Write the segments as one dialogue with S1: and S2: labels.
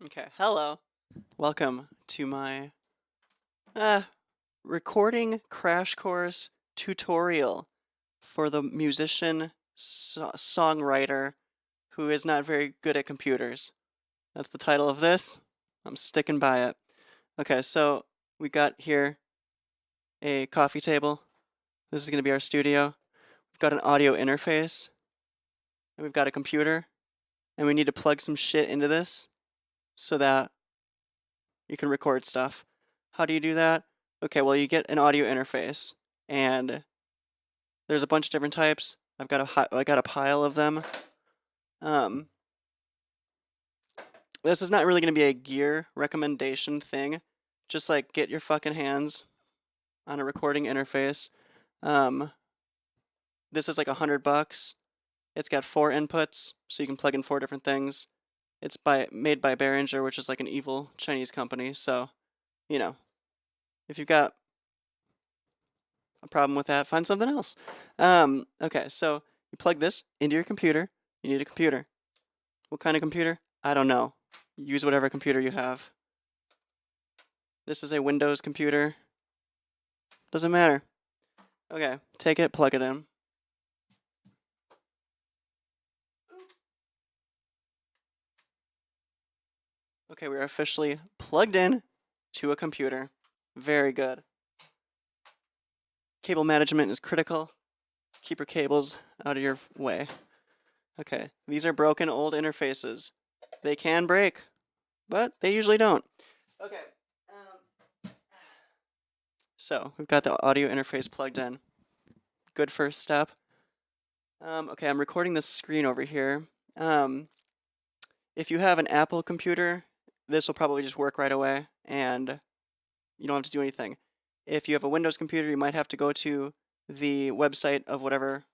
S1: Okay, hello. Welcome to my recording crash course tutorial for the musician songwriter who is not very good at computers. That's the title of this. I'm sticking by it. Okay, so we got here a coffee table. This is going to be our studio. We've got an audio interface, and we've got a computer, and we need to plug some shit into this so that you can record stuff. How do you do that? Okay, well, you get an audio interface, and there's a bunch of different types. I got a pile of them. Um, this is not really going to be a gear recommendation thing. Just like get your fucking hands on a recording interface. Um, this is like $100. It's got 4 inputs, so you can plug in 4 different things. It's made by Behringer, which is like an evil Chinese company. So, you know, if you've got a problem with that, find something else. Okay, so you plug this into your computer. You need a computer. What kind of computer? I don't know. Use whatever computer you have. This is a Windows computer. Doesn't matter. Okay, take it, plug it in. Okay, we're officially plugged in to a computer. Very good. Cable management is critical. Keep your cables out of your way. Okay, these are broken old interfaces. They can break, but they usually don't. Okay. So we've got the audio interface plugged in. Good first step. Okay, I'm recording this screen over here. If you have an Apple computer, this will probably just work right away, and you don't have to do anything. If you have a Windows computer, you might have to go to the website of whatever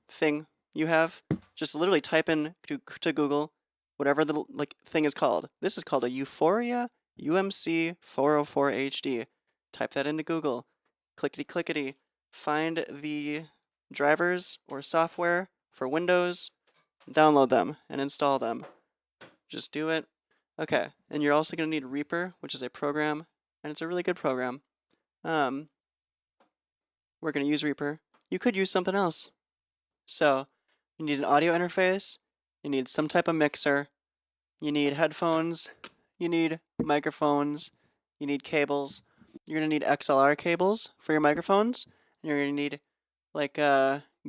S1: thing you have. Just literally type in to Google whatever the thing is called. This is called a Euphoria UMC 404 HD. Type that into Google. Clickety clickety. Find the drivers or software for Windows, download them, and install them. Just do it. Okay, and you're also going to need Reaper, which is a program, and it's a really good program. We're going to use Reaper. You could use something else. So, you need an audio interface, you need some type of mixer, you need headphones, you need microphones, you need cables. You're going to need XLR cables for your microphones, and you're going to need like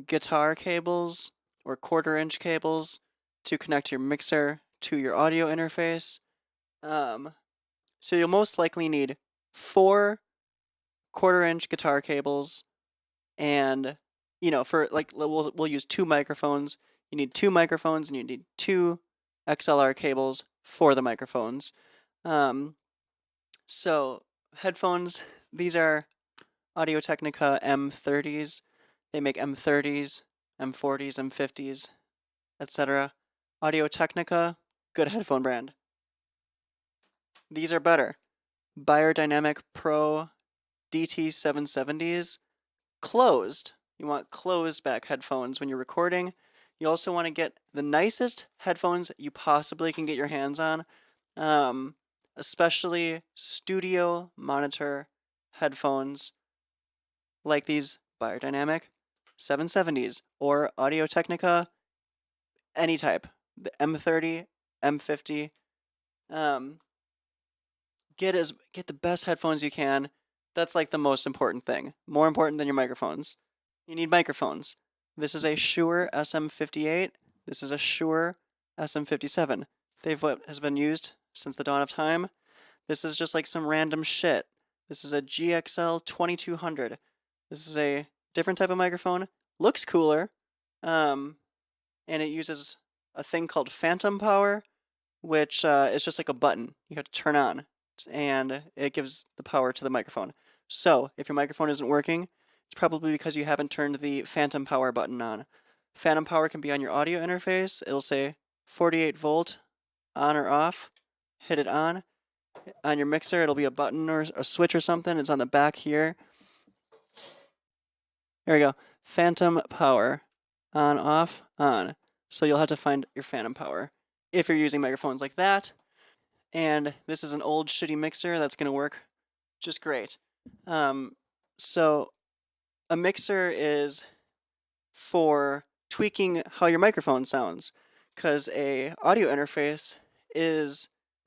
S1: guitar cables or 1/4-inch cables to connect your mixer to your audio interface. So you'll most likely need 4 1/4-inch guitar cables, and for like we'll use 2 microphones. You need 2 microphones, and you need 2 XLR cables for the microphones. So headphones, these are Audio-Technica M30s. They make M30s, M40s, M50s, etc. Audio-Technica, good headphone brand. These are better. Beyerdynamic Pro DT770s, closed. You want closed back headphones when you're recording. You also want to get the nicest headphones you possibly can get your hands on, especially studio monitor headphones like these Beyerdynamic 770s or Audio-Technica, any type, the M30, M50. Get the best headphones you can. That's like the most important thing. More important than your microphones. You need microphones. This is a Shure SM58. This is a Shure SM57. They've what has been used since the dawn of time. This is just like some random shit. This is a GXL 2200. This is a different type of microphone. Looks cooler. And it uses a thing called phantom power, which is just like a button you have to turn on, and it gives the power to the microphone. So if your microphone isn't working, it's probably because you haven't turned the phantom power button on. Phantom power can be on your audio interface. It'll say 48 volt on or off. Hit it on. On your mixer, it'll be a button or a switch or something. It's on the back here. There we go. Phantom power. On, off, on. So you'll have to find your phantom power if you're using microphones like that. and this is an old shitty mixer that's gonna work just great. So a mixer is for tweaking how your microphone sounds, because a audio interface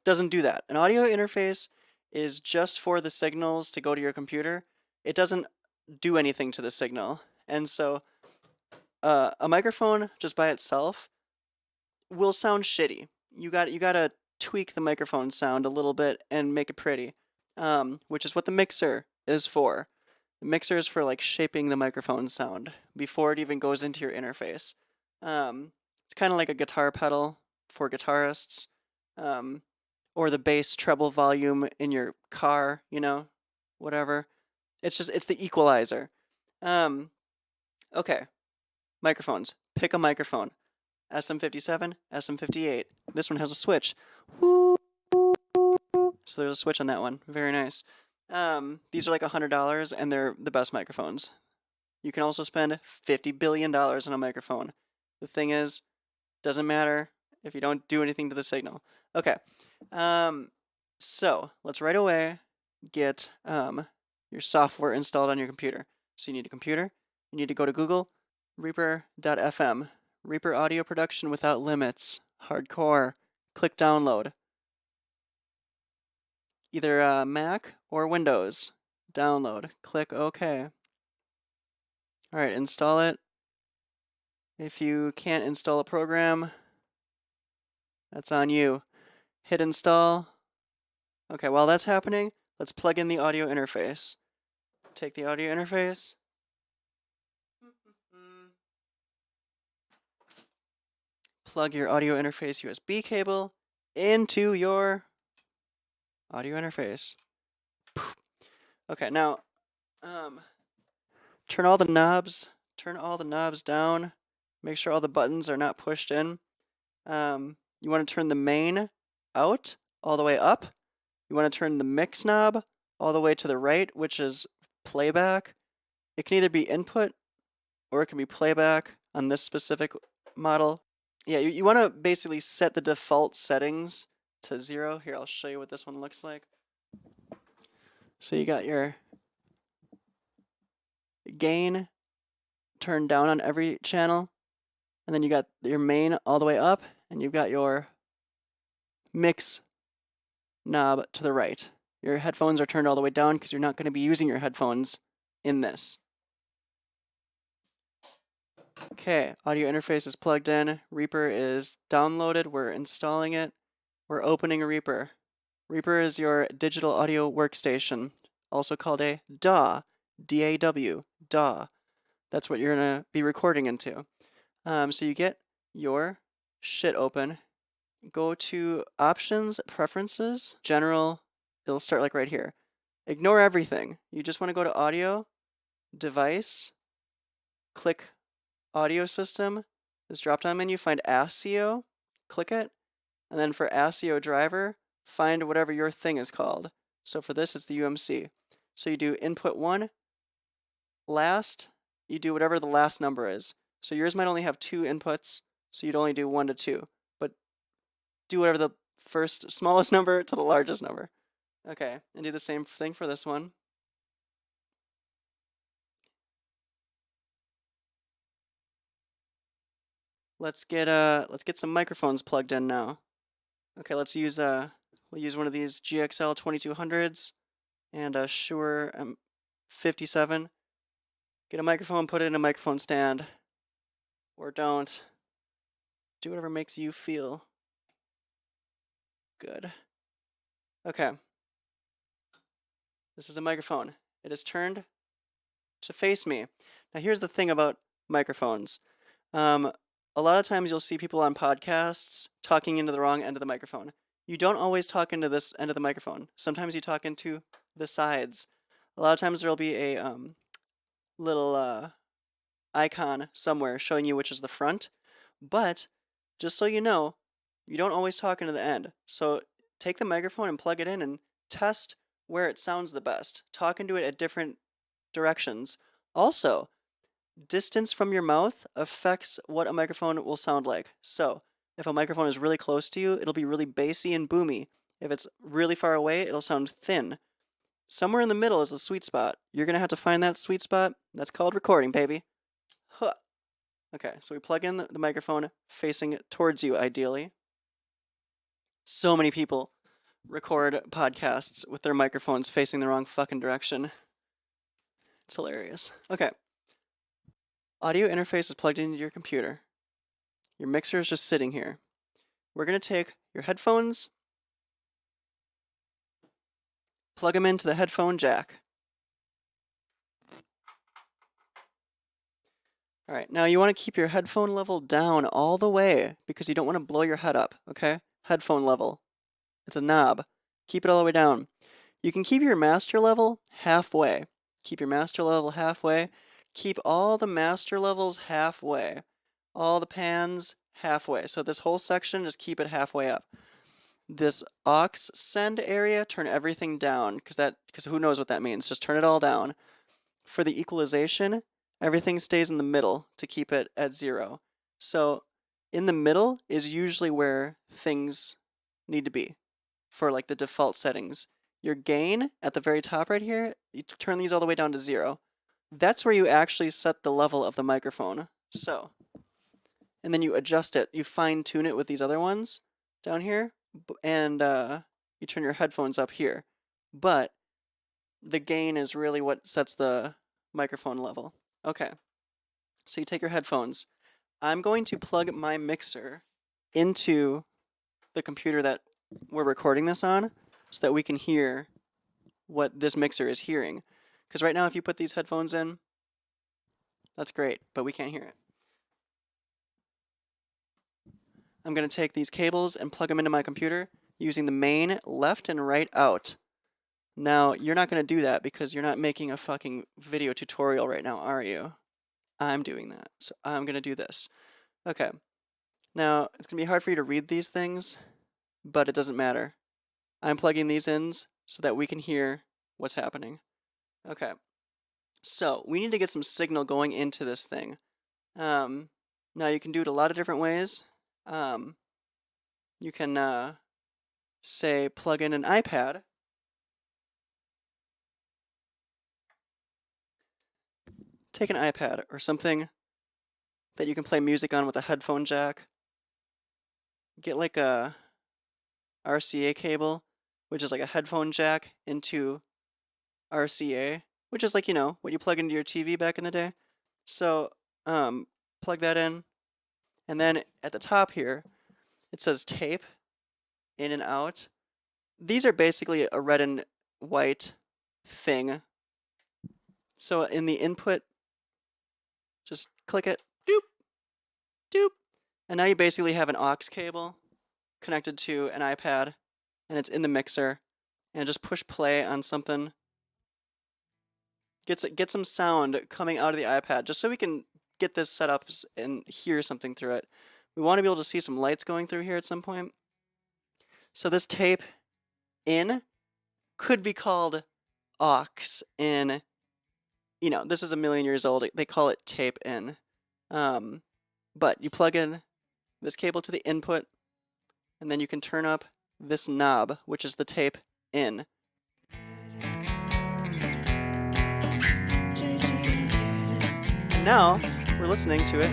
S1: doesn't do that. An audio interface is just for the signals to go to your computer. It doesn't do anything to the signal. And so a microphone just by itself will sound shitty. You gotta tweak the microphone sound a little bit and make it pretty, which is what the mixer is for. The mixer is for like shaping the microphone sound before it even goes into your interface. It's kind of like a guitar pedal for guitarists, um, or the bass treble volume in your car, whatever. It's the equalizer. Um, okay, microphones. Pick a microphone. SM57, SM58. This one has a switch. Woo! So there's a switch on that one. Very nice. These are like $100 and they're the best microphones. You can also spend $50 billion on a microphone. The thing is, doesn't matter if you don't do anything to the signal. Okay. So let's right away get your software installed on your computer. So you need a computer. You need to go to Google, Reaper.fm. Reaper audio production without limits. Hardcore. Click download. Either Mac or Windows. Download. Click OK. Alright, install it. If you can't install a program, that's on you. Hit install. Okay, while that's happening, let's plug in the audio interface. Take the audio interface. Plug your audio interface USB cable into your audio interface. Okay, now turn all the knobs down. Make sure all the buttons are not pushed in. You want to turn the main out all the way up. You want to turn the mix knob all the way to the right, which is playback. It can either be input or it can be playback on this specific model. Yeah, you want to basically set the default settings to 0. Here, I'll show you what this one looks like. So you got your gain turned down on every channel, and then you got your main all the way up, and you've got your mix knob to the right. Your headphones are turned all the way down because you're not going to be using your headphones in this. Okay, audio interface is plugged in. Reaper is downloaded. We're installing it. We're opening Reaper. Reaper is your digital audio workstation, also called a DAW, D-A-W, DAW. That's what you're going to be recording into. So you get your shit open. Go to Options, Preferences, General. It'll start like right here. Ignore everything. You just want to go to Audio, Device, click Audio System. This drop-down menu, find ASIO, click it, and then for ASIO driver, find whatever your thing is called. So for this, it's the UMC. So you do input 1, last, you do whatever the last number is. So yours might only have 2 inputs, so you'd only do 1 to 2. But do whatever the first smallest number to the largest number. Okay, and do the same thing for this one. Let's get some microphones plugged in now. Okay, we'll use one of these GXL 2200s and a Shure M57. Get a microphone, put it in a microphone stand, or don't. Do whatever makes you feel good. Okay. This is a microphone. It is turned to face me. Now here's the thing about microphones. A lot of times you'll see people on podcasts talking into the wrong end of the microphone. You don't always talk into this end of the microphone. Sometimes you talk into the sides. A lot of times there'll be a little icon somewhere showing you which is the front. But just so you know, you don't always talk into the end. So take the microphone and plug it in and test where it sounds the best. Talk into it at different directions. Also, distance from your mouth affects what a microphone will sound like. So if a microphone is really close to you, it'll be really bassy and boomy. If it's really far away, it'll sound thin. Somewhere in the middle is the sweet spot. You're going to have to find that sweet spot. That's called recording, baby. Huh. Okay, so we plug in the microphone facing towards you, ideally. So many people record podcasts with their microphones facing the wrong fucking direction. It's hilarious. Okay. Audio interface is plugged into your computer. Your mixer is just sitting here. We're going to take your headphones, plug them into the headphone jack. All right, now you want to keep your headphone level down all the way because you don't want to blow your head up, okay? Headphone level. It's a knob. Keep it all the way down. You can keep your master level halfway. Keep your master level halfway. Keep all the master levels halfway. All the pans halfway. So this whole section, just keep it halfway up. This aux send area, turn everything down, because who knows what that means. Just turn it all down. For the equalization, everything stays in the middle to keep it at 0. So in the middle is usually where things need to be for like the default settings. Your gain at the very top right here, you turn these all the way down to 0. That's where you actually set the level of the microphone. So, and then you adjust it. You fine tune it with these other ones down here, and you turn your headphones up here. But the gain is really what sets the microphone level. Okay, so you take your headphones. I'm going to plug my mixer into the computer that we're recording this on so that we can hear what this mixer is hearing. Because right now, if you put these headphones in, that's great, but we can't hear it. I'm going to take these cables and plug them into my computer using the main left and right out. Now, you're not going to do that because you're not making a fucking video tutorial right now, are you? I'm doing that, so I'm going to do this. Okay. Now, it's going to be hard for you to read these things, but it doesn't matter. I'm plugging these in so that we can hear what's happening. Okay. So, we need to get some signal going into this thing. Now, you can do it a lot of different ways. You can, say, plug in an iPad. Take an iPad or something that you can play music on with a headphone jack. Get like a RCA cable, which is like a headphone jack into RCA, which is like, you know, what you plug into your TV back in the day. So, plug that in. And then at the top here, it says tape, in and out. These are basically a red and white thing. So in the input, just click it, doop, doop. And now you basically have an aux cable connected to an iPad, and it's in the mixer. And just push play on something. Get some sound coming out of the iPad, just so we can get this set up and hear something through it. We want to be able to see some lights going through here at some point. So this tape in could be called aux in, you know, this is a million years old. They call it tape in. But you plug in this cable to the input, and then you can turn up this knob, which is the tape in. And now we're listening to it.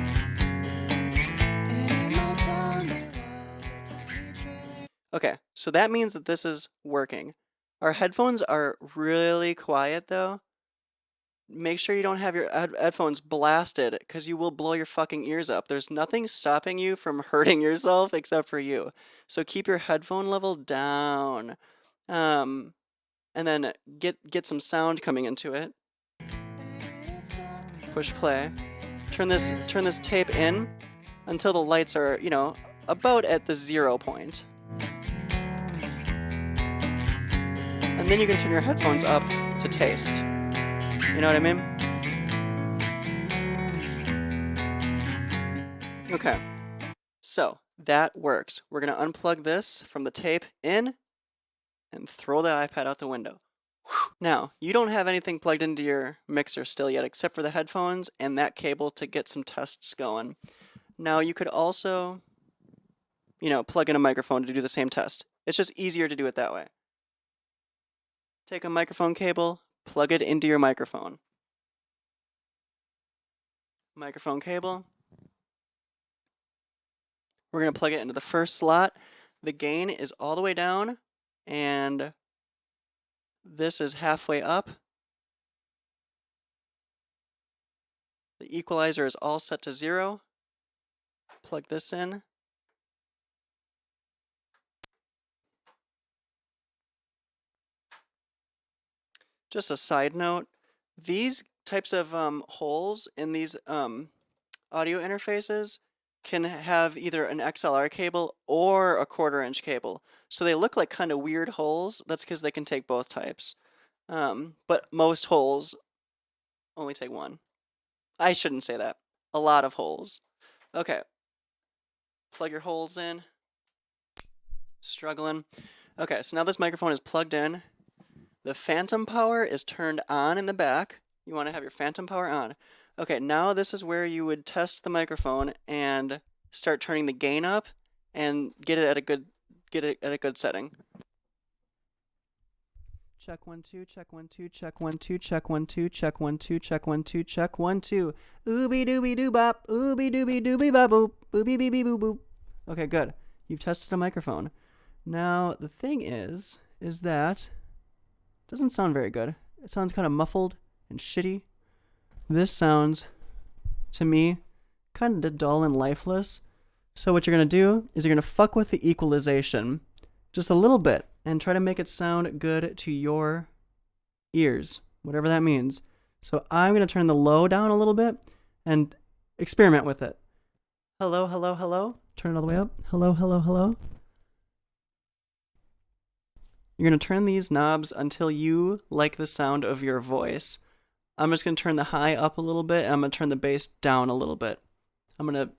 S1: Okay, so that means that this is working. Our headphones are really quiet though. Make sure you don't have your headphones blasted because you will blow your fucking ears up. There's nothing stopping you from hurting yourself except for you. So keep your headphone level down. And then get some sound coming into it. Push play. Turn this tape in until the lights are, you know, about at the 0 point. And then you can turn your headphones up to taste. You know what I mean? Okay. So, that works. We're going to unplug this from the tape in and throw the iPad out the window. Now, you don't have anything plugged into your mixer still yet except for the headphones and that cable to get some tests going. Now, you could also, you know, plug in a microphone to do the same test. It's just easier to do it that way. Take a microphone cable, plug it into your microphone. Microphone cable. We're going to plug it into the first slot. The gain is all the way down, and this is halfway up. The equalizer is all set to 0. Plug this in. Just a side note, these types of holes in these audio interfaces can have either an XLR cable or a 1/4 inch cable. So they look like kind of weird holes. That's because they can take both types. But most holes only take one. I shouldn't say that. A lot of holes. Okay. Plug your holes in. Struggling. Okay, so now this microphone is plugged in. The phantom power is turned on in the back. You want to have your phantom power on. Okay, now this is where you would test the microphone and start turning the gain up and get it at a good setting. Check 1 2, check 1 2, check 1 2, check 1 2, check 1 2, check 1 2, check 1 2. Ooby dooby doo bop, ooby dooby dooby bop boop, ooby beeby boo boop. Okay, good. You've tested a microphone. Now the thing is that it doesn't sound very good. It sounds kind of muffled and shitty. This sounds, to me, kind of dull and lifeless. So what you're going to do is you're going to fuck with the equalization just a little bit and try to make it sound good to your ears, whatever that means. So I'm going to turn the low down a little bit and experiment with it. Hello, hello, hello. Turn it all the way up. Hello, hello, hello. You're going to turn these knobs until you like the sound of your voice. I'm just going to turn the high up a little bit, and I'm going to turn the bass down a little bit. I'm going to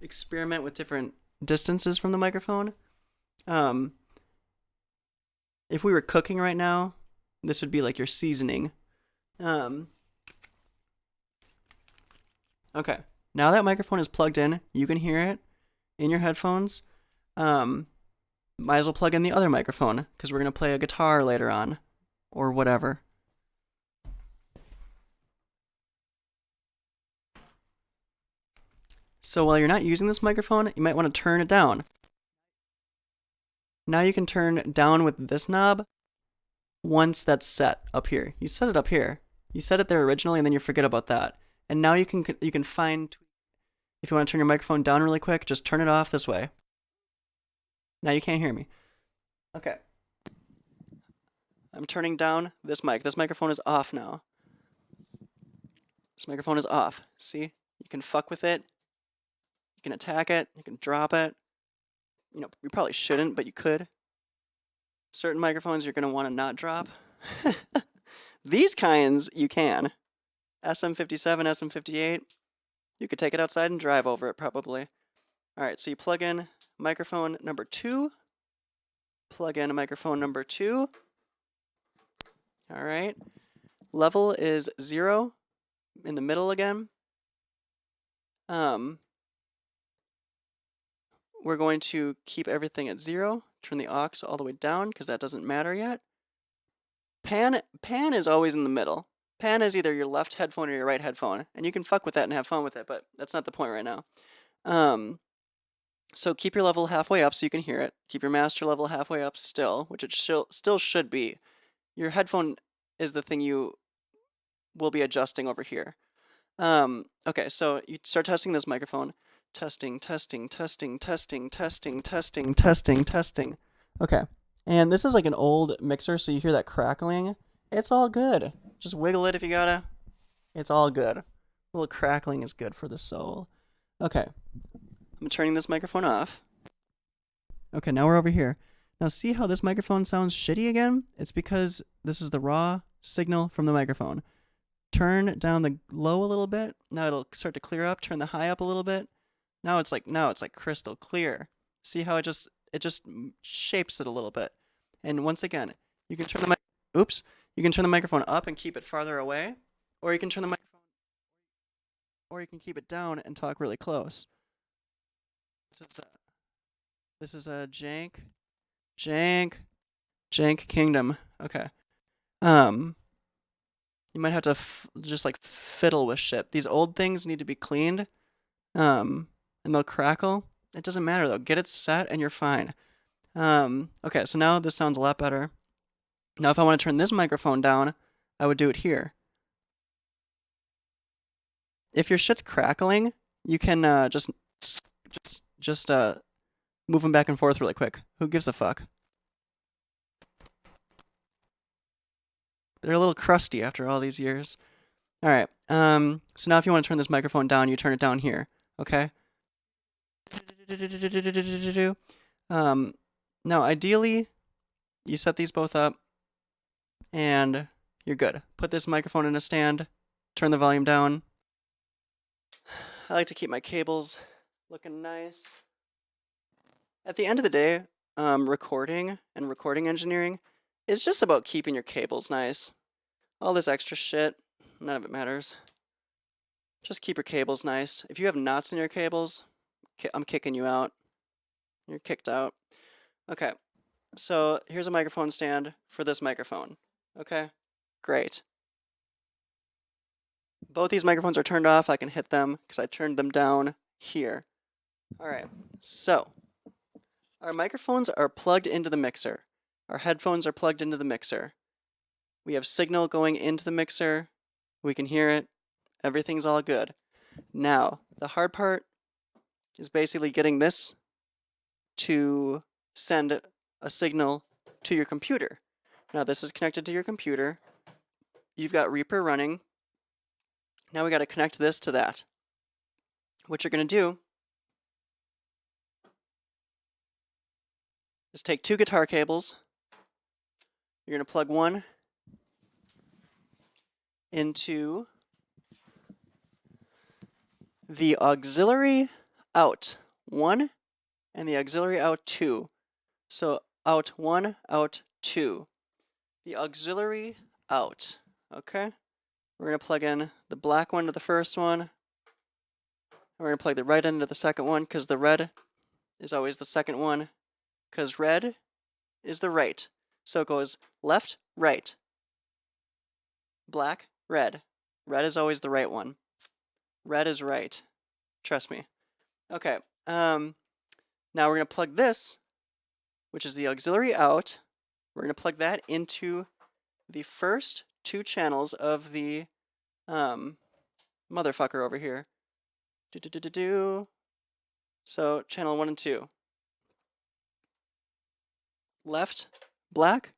S1: experiment with different distances from the microphone. If we were cooking right now, this would be like your seasoning. Okay, now that microphone is plugged in, you can hear it in your headphones. Might as well plug in the other microphone, because we're going to play a guitar later on, or whatever. So while you're not using this microphone, you might want to turn it down. Now you can turn down with this knob once that's set up here. You set it up here. You set it there originally, and then you forget about that. And now you can find, if you want to turn your microphone down really quick, just turn it off this way. Now you can't hear me. Okay. I'm turning down this mic. This microphone is off now. This microphone is off. See? You can fuck with it. You can attack it. You can drop it. You know, you probably shouldn't, but you could. Certain microphones you're going to want to not drop. These kinds you can. SM57, SM58. You could take it outside and drive over it probably. Alright, so you plug in microphone number 2. Plug in microphone number 2. Alright. Level is 0. In the middle again. We're going to keep everything at 0. Turn the aux all the way down because that doesn't matter yet. Pan is always in the middle. Pan is either your left headphone or your right headphone, and you can fuck with that and have fun with it, but that's not the point right now. So keep your level halfway up so you can hear it. Keep your master level halfway up still, which it still should be. Your headphone is the thing you will be adjusting over here. Okay, so you start testing this microphone. Testing, testing, testing, testing, testing, testing, testing, testing. Okay, and this is like an old mixer, so you hear that crackling. It's all good. Just wiggle it if you gotta. It's all good. A little crackling is good for the soul. Okay, I'm turning this microphone off. Okay, now we're over here. Now see how this microphone sounds shitty again? It's because this is the raw signal from the microphone. Turn down the low a little bit. Now it'll start to clear up. Turn the high up a little bit. Now it's like crystal clear. See how it just shapes it a little bit. And once again, you can turn the microphone up and keep it farther away, or you can turn the microphone, or you can keep it down and talk really close. This is a jank Jank Kingdom. Okay. You might have to just like fiddle with shit. These old things need to be cleaned. And they'll crackle. It doesn't matter though. Get it set and you're fine. Okay, so now this sounds a lot better. Now if I want to turn this microphone down, I would do it here. If your shit's crackling, you can just move them back and forth really quick. Who gives a fuck? They're a little crusty after all these years. All right. So now if you want to turn this microphone down, you turn it down here. Okay. Now ideally, you set these both up, and you're good. Put this microphone in a stand. Turn the volume down. I like to keep my cables looking nice. At the end of the day, recording and recording engineering is just about keeping your cables nice. All this extra shit, none of it matters. Just keep your cables nice. If you have knots in your cables, I'm kicking you out. You're kicked out. Okay, so here's a microphone stand for this microphone. Okay, great. Both these microphones are turned off. I can hit them because I turned them down here. All right, so our microphones are plugged into the mixer. Our headphones are plugged into the mixer. We have signal going into the mixer. We can hear it. Everything's all good. Now, the hard part is basically getting this to send a signal to your computer. Now, this is connected to your computer. You've got Reaper running. Now we got to connect this to that. What you're going to do is take two guitar cables. You're going to plug one into the auxiliary out 1 and the auxiliary out 2. So out 1, out 2. The auxiliary out. Okay? We're going to plug in the black one to the first one. We're going to plug the right end to the second one because the red is always the second one because red is the right. So it goes left, right. Black, red. Red is always the right one. Red is right. Trust me. Okay. Now we're going to plug this, which is the auxiliary out. We're going to plug that into the first two channels of the motherfucker over here. So channel 1 and 2. Left, black.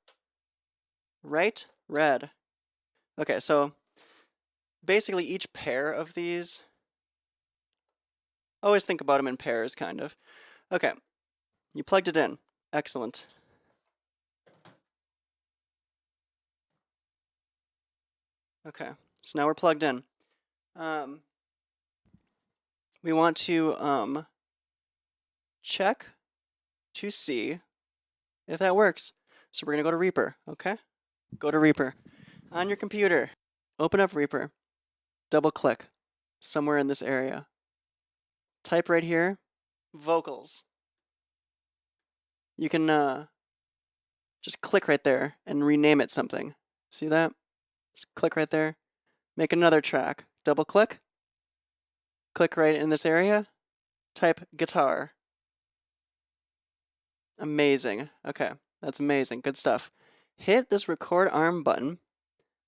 S1: Right, red. Okay, so basically each pair of these, always think about them in pairs, kind of. Okay, you plugged it in. Excellent. Okay, so now we're plugged in. We want to check to see if that works. So we're going to go to Reaper, okay? Go to Reaper. On your computer, open up Reaper. Double click somewhere in this area. Type right here, vocals. You can just click right there and rename it something. See that? Just click right there. Make another track. Double click. Click right in this area. Type guitar. Amazing. Okay, that's amazing. Good stuff. Hit this record arm button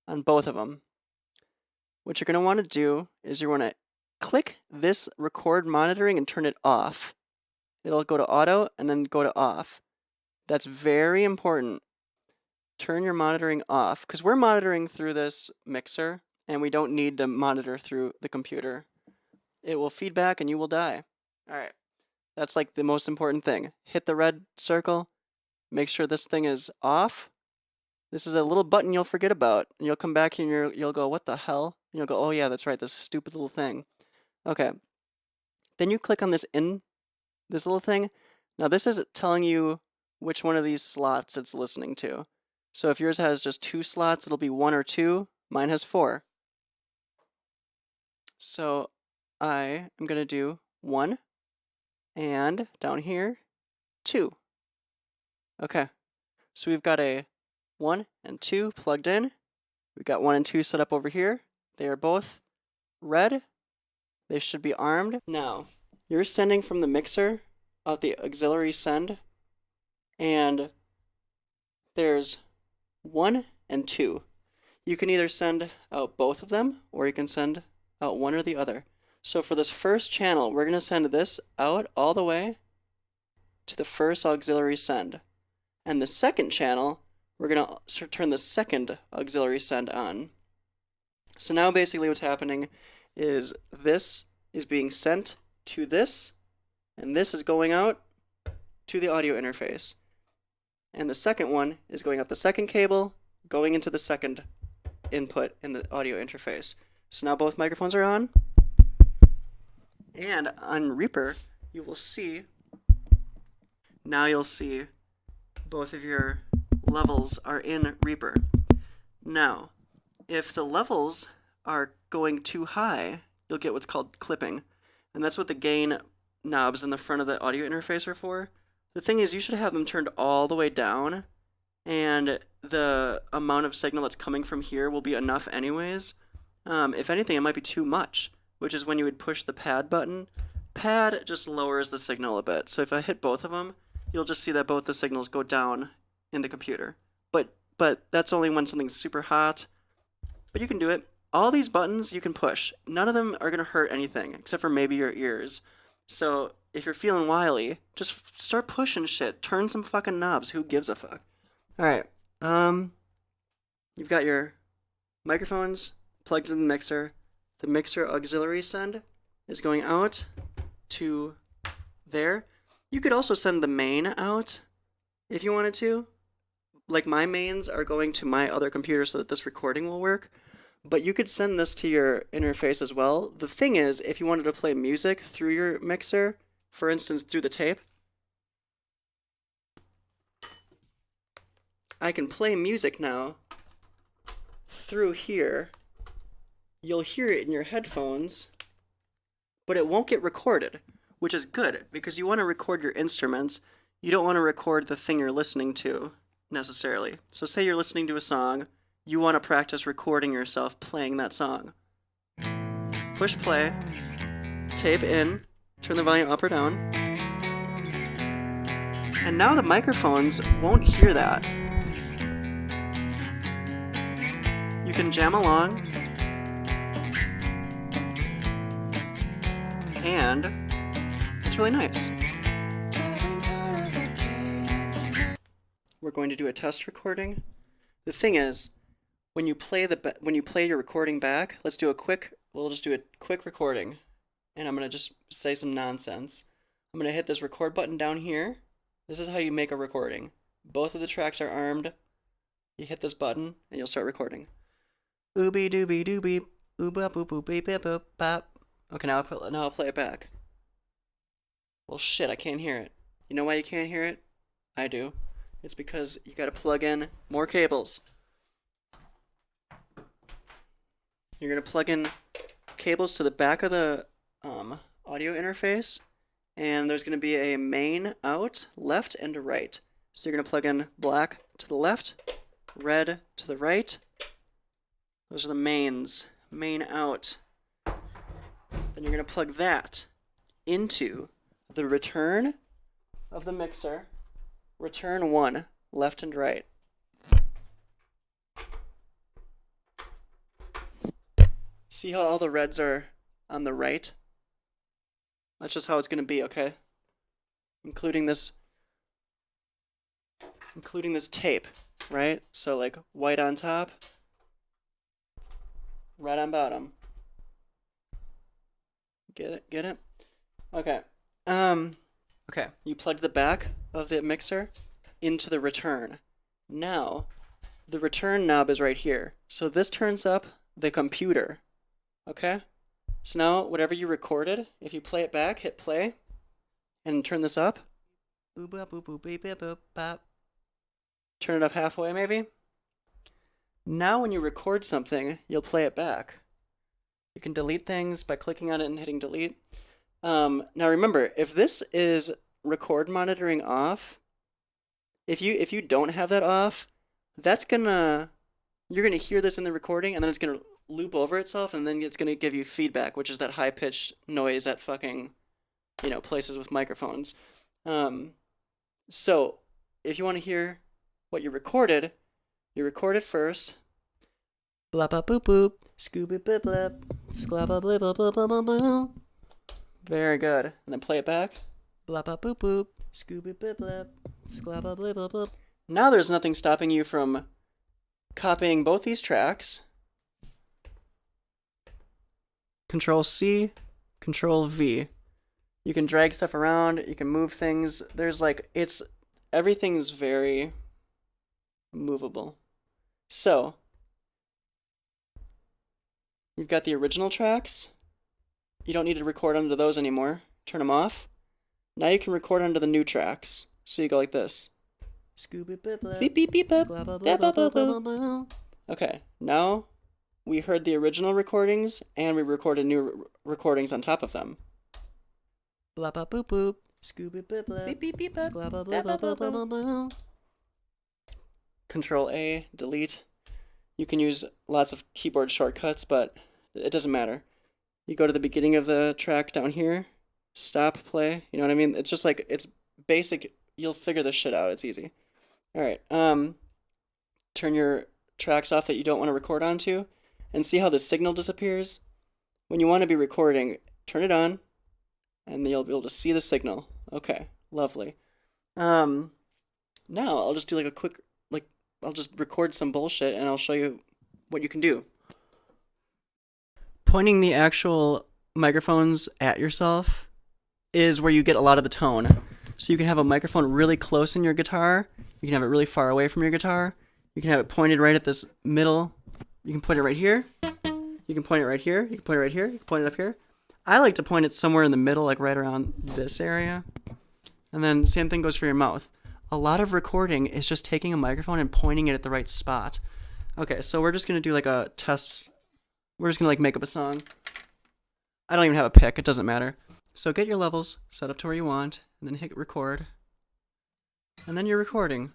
S1: on both of them. What you're going to want to do is you want to click this record monitoring and turn it off. It'll go to auto and then go to off. That's very important. Turn your monitoring off because we're monitoring through this mixer and we don't need to monitor through the computer. It will feedback and you will die. All right. That's like the most important thing. Hit the red circle. Make sure this thing is off. This is a little button you'll forget about. And you'll come back and you'll go, what the hell? And you'll go, oh yeah, that's right, this stupid little thing. Okay. Then you click on this little thing. Now this is telling you which one of these slots it's listening to. So if yours has just 2 slots, it'll be 1 or 2. Mine has 4. So I am going to do 1 and down here 2. Okay, so we've got a 1 and 2 plugged in. We've got 1 and 2 set up over here. They are both red. They should be armed. Now, you're sending from the mixer out the auxiliary send, and there's 1 and 2. You can either send out both of them, or you can send out one or the other. So for this first channel, we're going to send this out all the way to the first auxiliary send. And the second channel, we're going to turn the second auxiliary send on. So now basically what's happening is this is being sent to this, and this is going out to the audio interface. And the second one is going out the second cable, going into the second input in the audio interface. So now both microphones are on. And on Reaper, you will see, now you'll see both of your levels are in Reaper. Now, if the levels are going too high, you'll get what's called clipping. And that's what the gain knobs in the front of the audio interface are for. The thing is, you should have them turned all the way down, and the amount of signal that's coming from here will be enough anyways. If anything, it might be too much, which is when you would push the pad button. Pad just lowers the signal a bit. So if I hit both of them, you'll just see that both the signals go down in the computer. But that's only when something's super hot. But you can do it. All these buttons you can push. None of them are going to hurt anything, except for maybe your ears. So if you're feeling wily, just start pushing shit. Turn some fucking knobs. Who gives a fuck? Alright. You've got your microphones plugged into the mixer. The mixer auxiliary send is going out to there. You could also send the main out if you wanted to. Like, my mains are going to my other computer so that this recording will work. But you could send this to your interface as well. The thing is, if you wanted to play music through your mixer, for instance, through the tape, I can play music now through here. You'll hear it in your headphones, but it won't get recorded, which is good, because you want to record your instruments. You don't want to record the thing you're listening to, necessarily. So say you're listening to a song, you want to practice recording yourself playing that song. Push play, tape in, turn the volume up or down, and now the microphones won't hear that. You can jam along, and it's really nice. We're going to do a test recording. The thing is, when you play your recording back, we'll just do a quick recording, and I'm gonna just say some nonsense. I'm gonna hit this record button down here. This is how you make a recording. Both of the tracks are armed. You hit this button, and you'll start recording. Ooby dooby dooby, ooba boop boop beep beep boop bop. Okay, now I'll play it back. Well, shit, I can't hear it. You know why you can't hear it? I do. It's because you gotta plug in more cables. You're gonna plug in cables to the back of the audio interface, and there's gonna be a main out, left and right. So you're gonna plug in black to the left, red to the right. Those are the mains. Main out. Then you're gonna plug that into the return of the mixer. Return 1, left and right. See how all the reds are on the right? That's just how it's going to be, okay? Including this tape, right? So like white on top, red on bottom. Get it? Okay. Okay, you plugged the back of the mixer into the return. Now, the return knob is right here. So this turns up the computer. Okay? So now, whatever you recorded, if you play it back, hit play, and turn this up. Turn it up halfway, maybe. Now when you record something, you'll play it back. You can delete things by clicking on it and hitting delete. Now remember, if this is record monitoring off, If you don't have that off, that's gonna you're gonna hear this in the recording, and then it's gonna loop over itself, and then it's gonna give you feedback, which is that high pitched noise at fucking places with microphones. Um, so if you want to hear what you record it first. Blah blah boop boop, scooby blah blah, sklabba blah blah blah blah blah blah. Very good. And then play it back. Blah blah boop boop, scooby blah blah, sklabba blah blah blah. Now there's nothing stopping you from copying both these tracks. Control C, Control V. You can drag stuff around, you can move things. Everything's very movable. So, you've got the original tracks. You don't need to record under those anymore. Turn them off. Now you can record under the new tracks. So you go like this. Beep beep beep beep. Okay, now we heard the original recordings and we recorded new recordings on top of them. Blah blah boop boop. Scooby blah blah. Beep beep beep. Blah blah blah blah blah blah. Control A, delete. You can use lots of keyboard shortcuts, but it doesn't matter. You go to the beginning of the track down here, stop, play. You know what I mean? It's just like, it's basic. You'll figure this shit out. It's easy. All right. Turn your tracks off that you don't want to record onto, and see how the signal disappears. When you want to be recording, turn it on, and you'll be able to see the signal. Okay, lovely. Now I'll just do like a quick, I'll just record some bullshit, and I'll show you what you can do. Pointing the actual microphones at yourself is where you get a lot of the tone. So you can have a microphone really close in your guitar. You can have it really far away from your guitar. You can have it pointed right at this middle. You can point it right here. You can point it right here. You can point it right here. You can point it up here. I like to point it somewhere in the middle, like right around this area. And then same thing goes for your mouth. A lot of recording is just taking a microphone and pointing it at the right spot. Okay, so we're just going to do like a test. We're just going to like make up a song. I don't even have a pick. It doesn't matter. So get your levels set up to where you want, and then hit record. And then you're recording.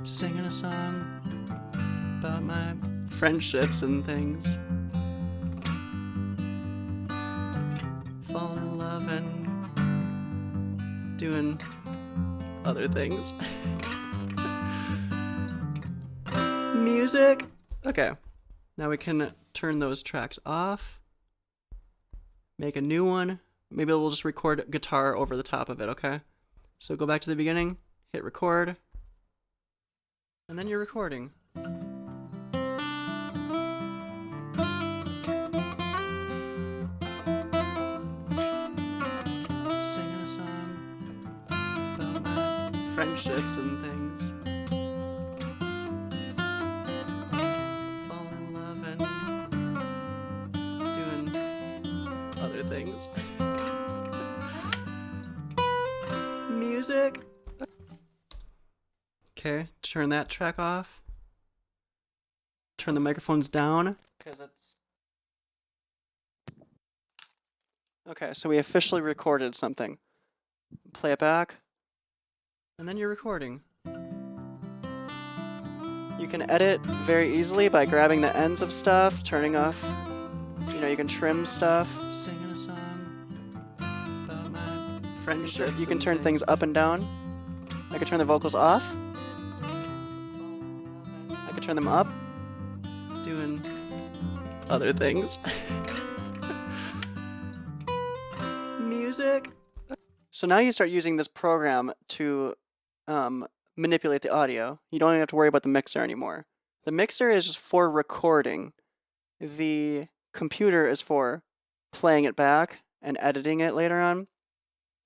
S1: Singing a song about my friendships and things. Falling in love and doing other things. Music. Okay. Now we can turn those tracks off. Make a new one. Maybe we'll just record guitar over the top of it, okay? So go back to the beginning, hit record, and then you're recording. Singing a song about my friendships and things. Falling in love and doing other things. Music. Okay, turn that track off. Turn the microphones down. Because it's... Okay, so we officially recorded something. Play it back. And then you're recording. You can edit very easily by grabbing the ends of stuff, turning off, you can trim stuff. Singing a song about my friendships. You can turn things up and down. I can turn the vocals off. I can turn them up. Doing other things. Music. So now you start using this program to manipulate the audio. You don't even have to worry about the mixer anymore. The mixer is just for recording. The computer is for playing it back and editing it later on.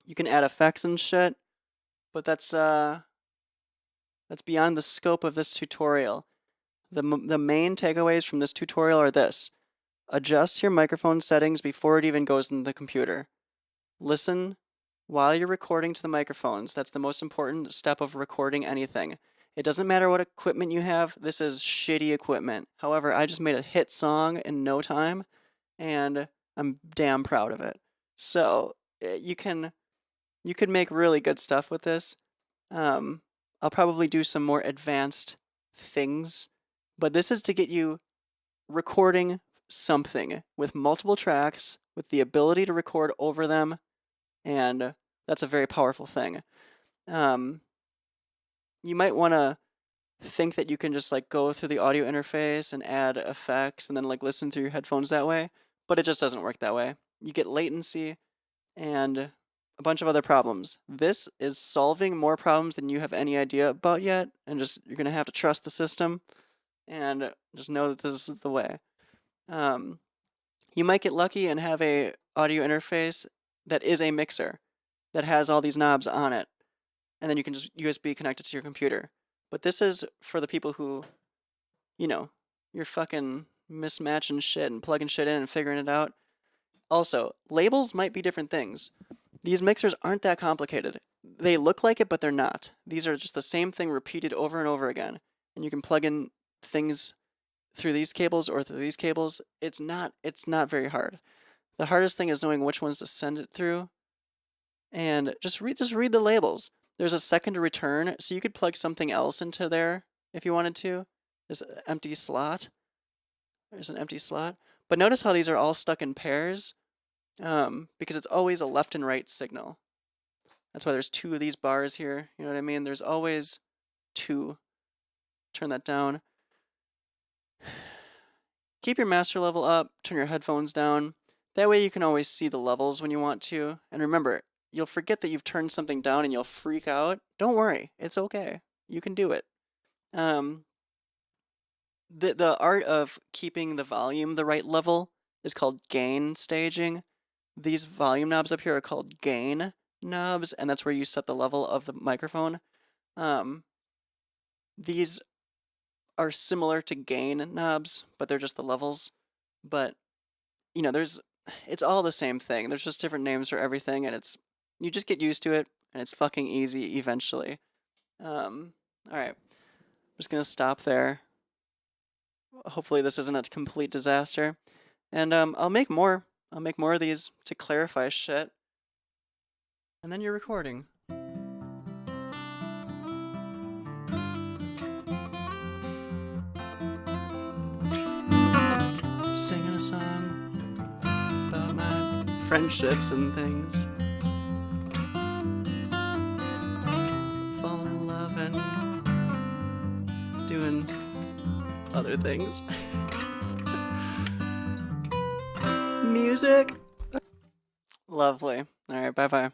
S1: You can add effects and shit, but that's beyond the scope of this tutorial. The main takeaways from this tutorial are this. Adjust your microphone settings before it even goes in the computer. Listen while you're recording to the microphones. That's the most important step of recording anything. It doesn't matter what equipment you have. This is shitty equipment. However, I just made a hit song in no time, and I'm damn proud of it. So you can make really good stuff with this. I'll probably do some more advanced things, but this is to get you recording something with multiple tracks, with the ability to record over them, and that's a very powerful thing. You might want to think that you can just like go through the audio interface and add effects and then like listen through your headphones that way, but it just doesn't work that way. You get latency and a bunch of other problems. This is solving more problems than you have any idea about yet, and just you're gonna have to trust the system and just know that this is the way. You might get lucky and have a audio interface that is a mixer that has all these knobs on it, and then you can just USB connect it to your computer. But this is for the people who, you know, you're fucking mismatching shit and plugging shit in and figuring it out. Also, labels might be different things. These mixers aren't that complicated. They look like it, but they're not. These are just the same thing repeated over and over again. And you can plug in things through these cables or through these cables. It's not very hard. The hardest thing is knowing which ones to send it through. And just read the labels. There's a second to return, so you could plug something else into there if you wanted to. This empty slot. There's an empty slot. But notice how these are all stuck in pairs, because it's always a left and right signal. That's why there's two of these bars here. You know what I mean? There's always two. Turn that down. Keep your master level up. Turn your headphones down. That way you can always see the levels when you want to. And remember, you'll forget that you've turned something down and you'll freak out. Don't worry. It's okay. You can do it. The art of keeping the volume the right level is called gain staging. These volume knobs up here are called gain knobs, and that's where you set the level of the microphone. These are similar to gain knobs, but they're just the levels. But, you know, it's all the same thing. There's just different names for everything, and you just get used to it, and it's fucking easy eventually. Alright. I'm just gonna stop there. Hopefully this isn't a complete disaster. And I'll make more. I'll make more of these to clarify shit. And then you're recording. Singing a song about my friendships and things. Falling in love and doing other things. Music. Lovely. All right, bye-bye.